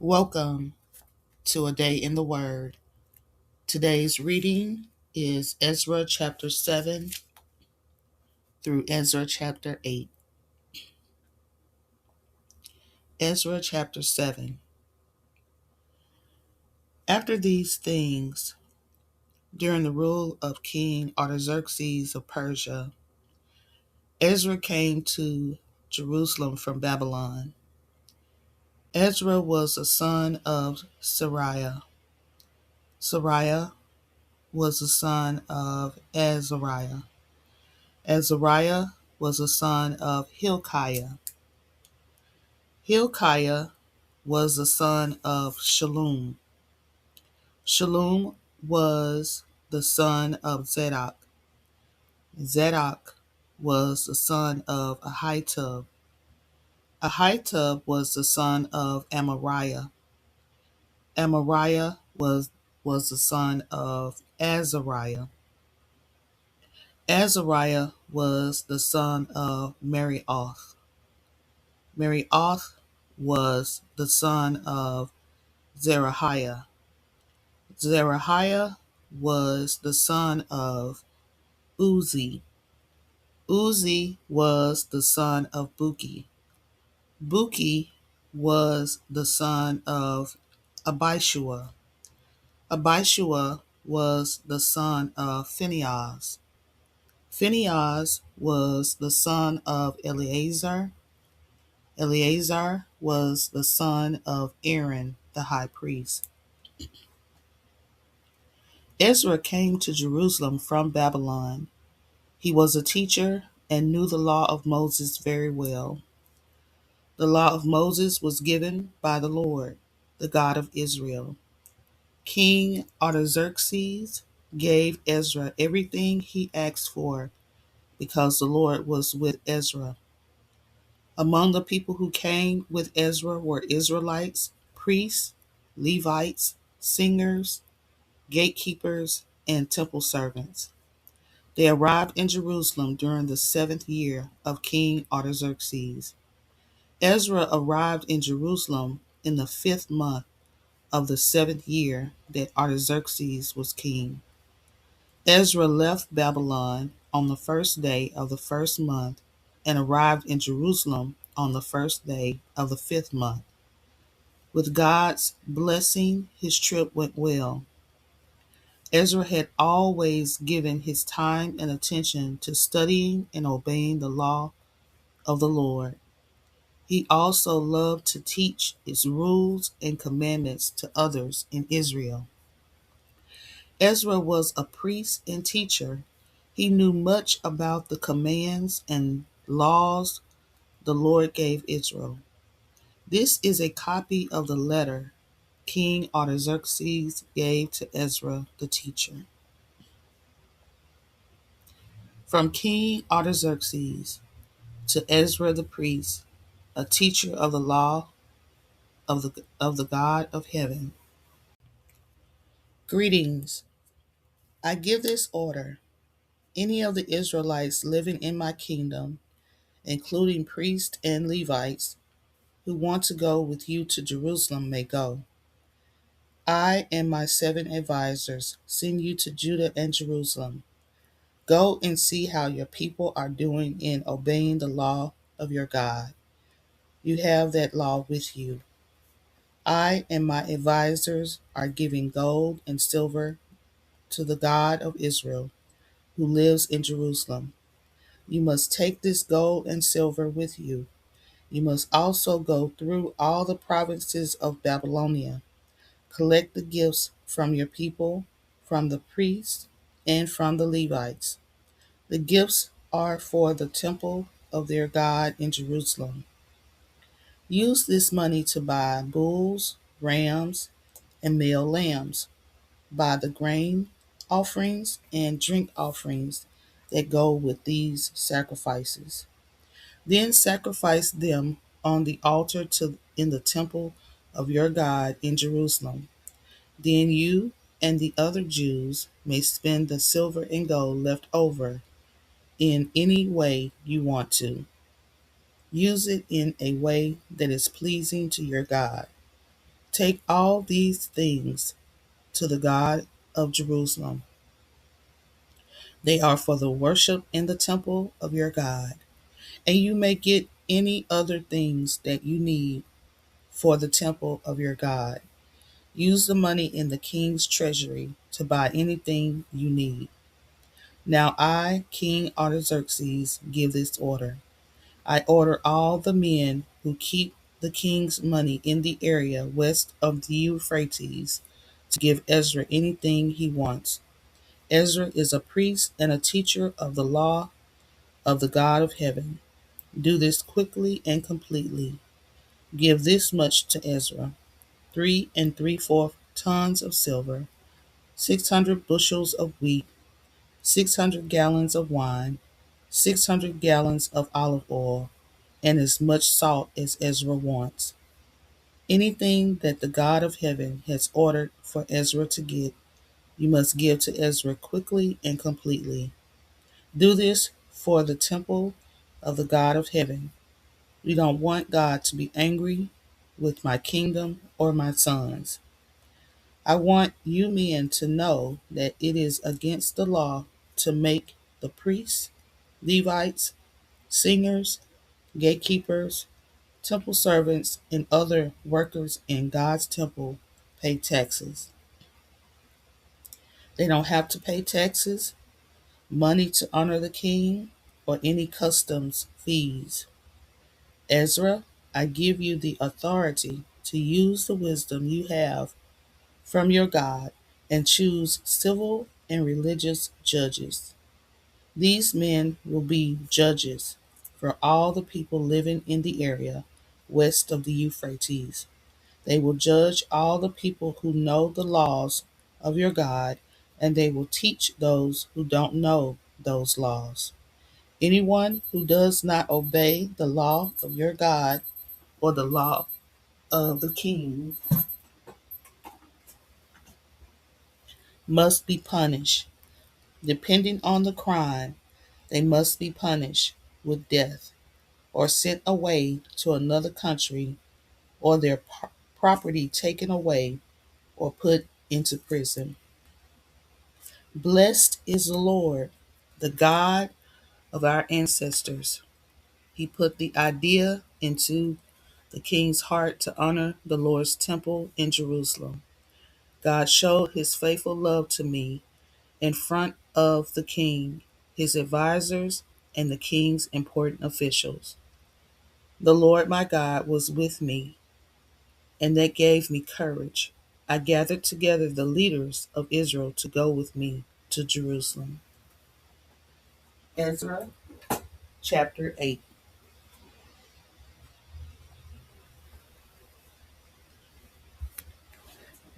Welcome to a day in the Word. Today's reading is Ezra chapter 7 through Ezra chapter 8. Ezra chapter 7. After these things, during the rule of King Artaxerxes of Persia, Ezra came to Jerusalem from Babylon. Ezra was the son of Sariah. Sariah was the son of Azariah. Azariah was the son of Hilkiah. Hilkiah was the son of Shallum. Shallum was the son of Zadok. Zadok was the son of Ahitub. Ahitub was the son of Amariah. Amariah was the son of Azariah. Azariah was the son of Marioth. Marioth was the son of Zerahiah. Zerahiah was the son of Uzi. Uzi was the son of Buki. Buki was the son of Abishua. Abishua was the son of Phinehas. Phinehas was the son of Eleazar. Eleazar was the son of Aaron the high priest. Ezra came to Jerusalem from Babylon. He was a teacher and knew the law of Moses very well. The law of Moses was given by the Lord, the God of Israel. King Artaxerxes gave Ezra everything he asked for because the Lord was with Ezra. Among the people who came with Ezra were Israelites, priests, Levites, singers, gatekeepers, and temple servants. They arrived in Jerusalem during the 7th year of King Artaxerxes. Ezra arrived in Jerusalem in the 5th month of the 7th year that Artaxerxes was king. Ezra left Babylon on the first day of the 1st month and arrived in Jerusalem on the first day of the 5th month. With God's blessing, his trip went well. Ezra had always given his time and attention to studying and obeying the law of the Lord. He also loved to teach its rules and commandments to others in Israel. Ezra was a priest and teacher. He knew much about the commands and laws the Lord gave Israel. This is a copy of the letter King Artaxerxes gave to Ezra the teacher. From King Artaxerxes to Ezra the priest, a teacher of the law of the God of heaven. Greetings. I give this order. Any of the Israelites living in my kingdom, including priests and Levites, who want to go with you to Jerusalem may go. I and my 7 advisors send you to Judah and Jerusalem. Go and see how your people are doing in obeying the law of your God. You have that law with you. I and my advisors are giving gold and silver to the God of Israel, who lives in Jerusalem. You must take this gold and silver with you. You must also go through all the provinces of Babylonia. Collect the gifts from your people, from the priests, and from the Levites. The gifts are for the temple of their God in Jerusalem. Use this money to buy bulls, rams, and male lambs. Buy the grain offerings and drink offerings that go with these sacrifices. Then sacrifice them on the altar in the temple of your God in Jerusalem. Then you and the other Jews may spend the silver and gold left over in any way you want to. Use it in a way that is pleasing to your God. Take all these things to the God of Jerusalem. They are for the worship in the temple of your God. And you may get any other things that you need for the temple of your God. Use the money in the king's treasury to buy anything you need. Now I, King Artaxerxes, give this order. I order all the men who keep the king's money in the area west of the Euphrates to give Ezra anything he wants. Ezra is a priest and a teacher of the law of the God of heaven. Do this quickly and completely. Give this much to Ezra: 3¾ tons of silver, 600 bushels of wheat, 600 gallons of wine, 600 gallons of olive oil, and as much salt as Ezra wants. Anything that the God of heaven has ordered for Ezra to get, you must give to Ezra quickly and completely. Do this for the temple of the God of heaven. We don't want God to be angry with my kingdom or my sons. I want you men to know that it is against the law to make the priests, Levites, singers, gatekeepers, temple servants, and other workers in God's temple pay taxes. They don't have to pay taxes, money to honor the king, or any customs fees. Ezra, I give you the authority to use the wisdom you have from your God and choose civil and religious judges. These men will be judges for all the people living in the area west of the Euphrates. They will judge all the people who know the laws of your God, and they will teach those who don't know those laws. Anyone who does not obey the law of your God or the law of the king must be punished. Depending on the crime, they must be punished with death or sent away to another country or their property taken away or put into prison. Blessed is the Lord, the God of our ancestors. He put the idea into the king's heart to honor the Lord's temple in Jerusalem. God showed his faithful love to me in front of the king, his advisors, and the king's important officials. The Lord my God was with me, and that gave me courage. I gathered together the leaders of Israel to go with me to Jerusalem. Ezra chapter 8.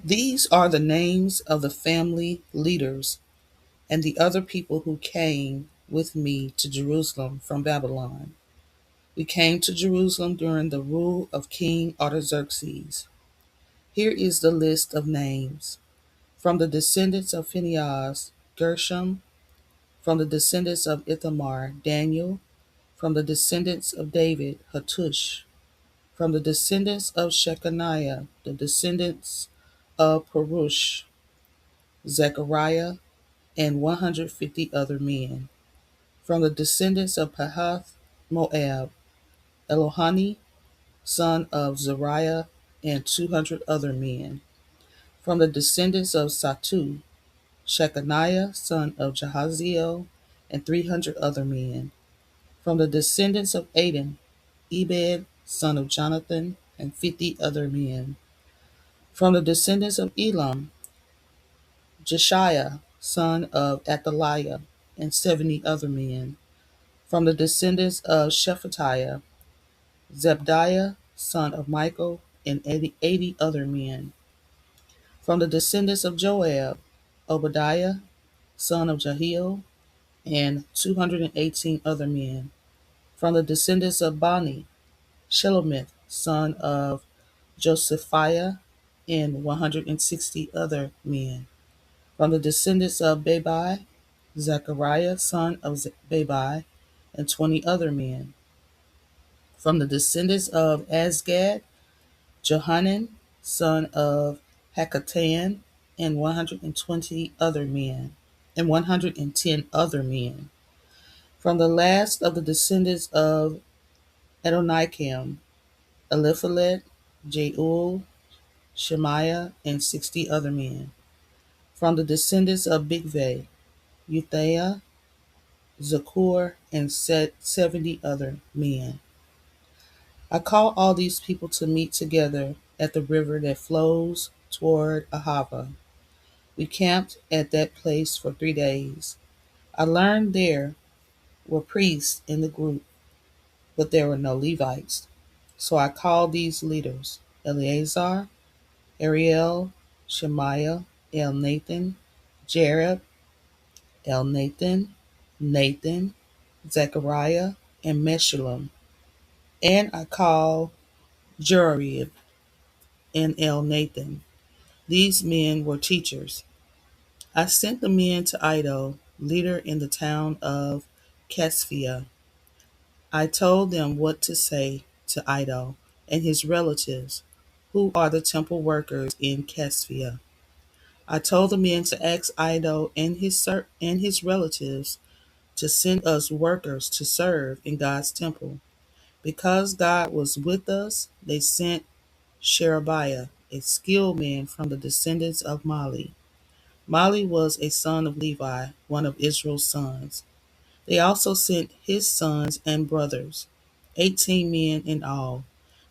These are the names of the family leaders and the other people who came with me to Jerusalem from Babylon. We came to Jerusalem during the rule of King Artaxerxes. Here is the list of names. From the descendants of Phinehas, Gershom; from the descendants of Ithamar, Daniel; from the descendants of David, Hattush; from the descendants of Shechaniah, the descendants of Perush, Zechariah, and 150 other men; from the descendants of Pahath Moab, Elohani, son of Zariah, and 200 other men; from the descendants of Satu, Shechaniah, son of Jahaziel, and 300 other men; from the descendants of Adin, Ebed, son of Jonathan, and 50 other men; from the descendants of Elam, Jeshiah, son of Athaliah, and 70 other men; from the descendants of Shephatiah, Zebdiah, son of Michael, and 80 other men; from the descendants of Joab, Obadiah, son of Jehiel, and 218 other men; from the descendants of Bani, Shelomith, son of Josephiah, and 160 other men; from the descendants of Babai, Zechariah, son of Babai, and 20 other men; from the descendants of Azgad, Johanan, son of Hakatan, and 120 other men, and 110 other men. From the last of the descendants of Adonikam, Eliphalet, Jeuel, Shemaiah, and 60 other men. From the descendants of Bigvai, Uthaiah, Zakur, and 70 other men. I called all these people to meet together at the river that flows toward Ahava. We camped at that place for 3 days. I learned there were priests in the group, but there were no Levites. So I called these leaders: Eleazar, Ariel, Shemaiah, Elnathan, Jareb, Elnathan, Nathan, Zechariah, and Meshullam. And I called Jorib and Elnathan. These men were teachers. I sent the men to Iddo, leader in the town of Casphiah. I told them what to say to Iddo and his relatives, who are the temple workers in Casphiah. I told the men to ask Iddo and his relatives to send us workers to serve in God's temple. Because God was with us, they sent Sherebiah, a skilled man from the descendants of Mali. Mali was a son of Levi, one of Israel's sons. They also sent his sons and brothers, 18 men in all.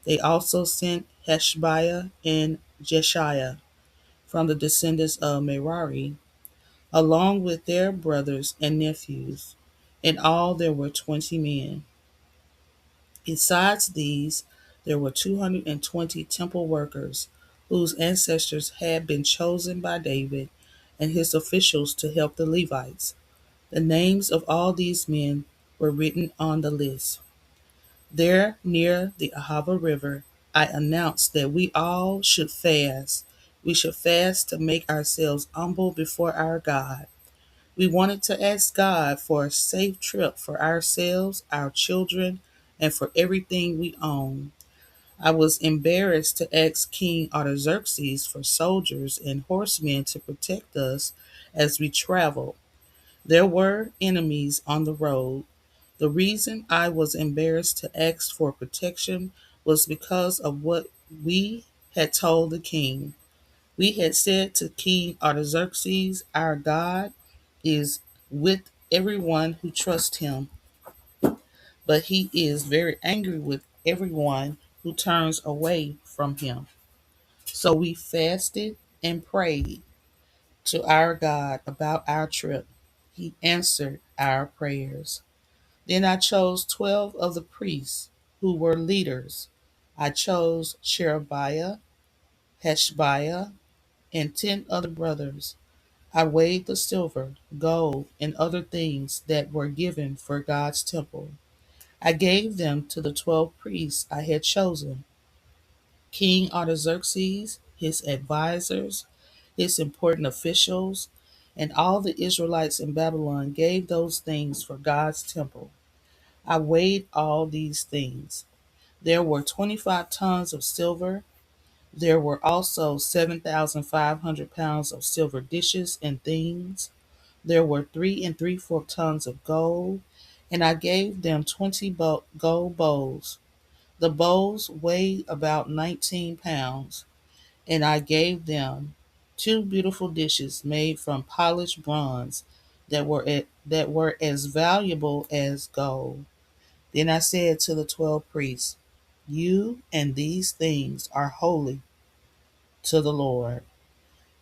They also sent Hashbiah and Jeshiah from the descendants of Merari, along with their brothers and nephews. In all there were 20 men. Besides these, there were 220 temple workers whose ancestors had been chosen by David and his officials to help the Levites. The names of all these men were written on the list. There, near the Ahava River, I announced that we all should fast. We should fast to make ourselves humble before our God. We wanted to ask God for a safe trip for ourselves, our children, and for everything we own. I was embarrassed to ask King Artaxerxes for soldiers and horsemen to protect us as we traveled. There were enemies on the road. The reason I was embarrassed to ask for protection was because of what we had told the king. We had said to King Artaxerxes, "Our God is with everyone who trusts him, but he is very angry with everyone who turns away from him." So we fasted and prayed to our God about our trip. He answered our prayers. Then I chose 12 of the priests who were leaders. I chose Sherebiah, Hashbiah, and 10 other brothers. I weighed the silver, gold, and other things that were given for God's temple. I gave them to the 12 priests I had chosen. King Artaxerxes, his advisors, his important officials, and all the Israelites in Babylon gave those things for God's temple. I weighed all these things. There were 25 tons of silver. There were also 7,500 pounds of silver dishes and things. There were 3 3/4 tons of gold, and I gave them 20 gold bowls. The bowls weighed about 19 pounds, and I gave them 2 beautiful dishes made from polished bronze that were as valuable as gold. Then I said to the 12 priests, "You and these things are holy to the Lord."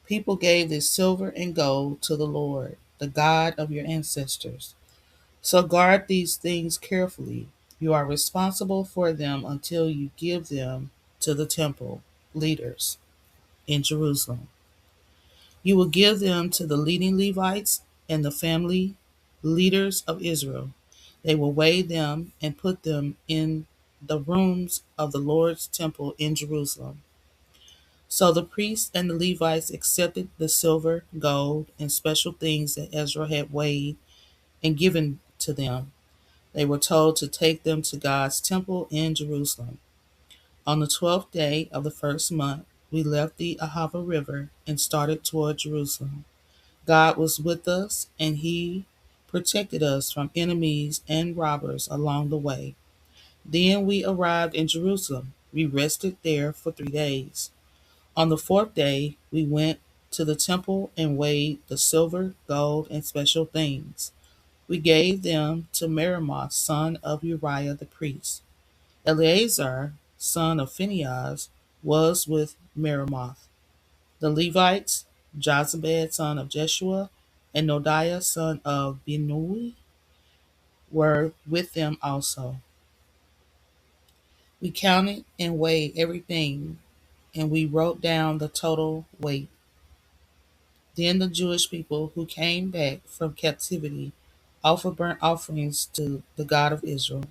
People gave this silver and gold to the Lord, the God of your ancestors. So guard these things carefully. You are responsible for them until you give them to the temple leaders in Jerusalem. You will give them to the leading Levites and the family leaders of Israel. They will weigh them and put them in the rooms of the Lord's temple in Jerusalem. So the priests and the Levites accepted the silver, gold, and special things that Ezra had weighed and given to them. They were told to take them to God's temple in Jerusalem. On the 12th day of the first month, we left the Ahava River and started toward Jerusalem. God was with us, and He protected us from enemies and robbers along the way. Then we arrived in Jerusalem. We rested there for 3 days. On the fourth day, we went to the temple and weighed the silver, gold, and special things. We gave them to Meremoth, son of Uriah the priest. Eleazar, son of Phinehas, was with Meremoth. The Levites, Jozabad, son of Jeshua, and Nodiah, son of Binnui, were with them also. We counted and weighed everything, and we wrote down the total weight. Then the Jewish people who came back from captivity offered burnt offerings to the God of Israel.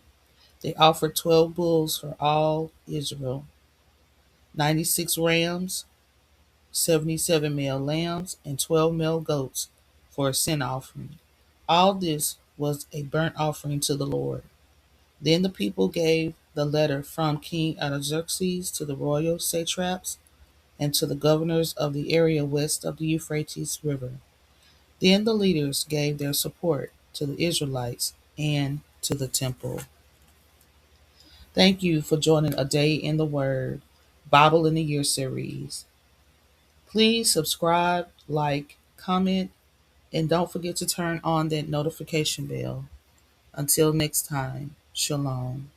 They offered 12 bulls for all Israel, 96 rams, 77 male lambs, and 12 male goats for a sin offering. All this was a burnt offering to the Lord. Then the people gave the letter from King Artaxerxes to the royal satraps and to the governors of the area west of the Euphrates River. Then the leaders gave their support to the Israelites and to the temple. Thank you for joining A Day in the Word Bible in the Year series. Please subscribe, like, comment, and don't forget to turn on that notification bell. Until next time, Shalom.